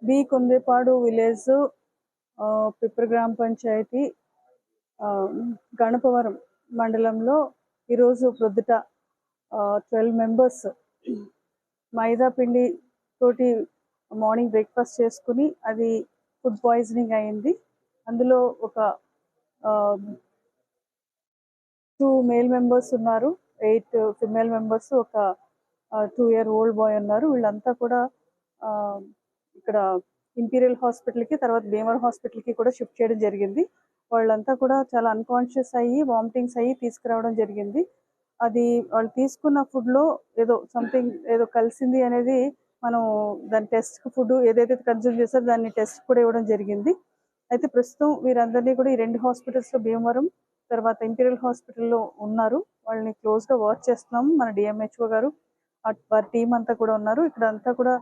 B కుందేపాడు village pepper గ్రామ పంచాయతీ గణపవరం మండలంలో ఈరోజు ప్రొద్దుట 12 మెంబర్స్ మైదా పిండి తోటి మార్నింగ్ బ్రేక్ఫాస్ట్ చేసుకుని అది ఫుడ్ పాయిజనింగ్ అయింది. అందులో ఒక 2 మేల్ మెంబర్స్ ఉన్నారు, 8 ఫిమేల్ మెంబర్స్, ఒక 2-year-old బాయ్ ఉన్నారు. వీళ్ళంతా కూడా ఇక్కడ ఇంపీరియల్ హాస్పిటల్కి తర్వాత భీమవరం హాస్పిటల్కి కూడా షిఫ్ట్ చేయడం జరిగింది. వాళ్ళంతా కూడా చాలా అన్కాన్షియస్ అయ్యి వామిటింగ్స్ అయ్యి తీసుకురావడం జరిగింది. అది వాళ్ళు తీసుకున్న ఫుడ్లో ఏదో కలిసింది అనేది మనం దాని టెస్ట్ ఫుడ్ ఏదైతే కన్జ్యూమ్ చేస్తారో దాన్ని టెస్ట్ కూడా ఇవ్వడం జరిగింది. అయితే ప్రస్తుతం వీరందరినీ కూడా ఈ 2 హాస్పిటల్స్లో భీమవరం తర్వాత ఇంపీరియల్ హాస్పిటల్లో ఉన్నారు. వాళ్ళని క్లోజ్గా వాచ్ చేస్తున్నాము. మన డిఎంహెచ్ఓ గారు వారి టీం అంతా కూడా ఉన్నారు. ఇక్కడ అంతా కూడా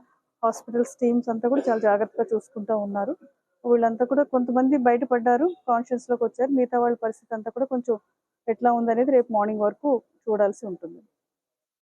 హాస్పిటల్స్ టీమ్స్ అంతా కూడా చాలా జాగ్రత్తగా చూసుకుంటూ ఉన్నారు. వీళ్ళంతా కూడా కొంతమంది బయటపడ్డారు, కాన్షియస్లోకి వచ్చారు. మిగతా వాళ్ళ పరిస్థితి అంతా కూడా కొంచెం ఎట్లా ఉందనేది రేపు మార్నింగ్ వరకు చూడాల్సి ఉంటుంది.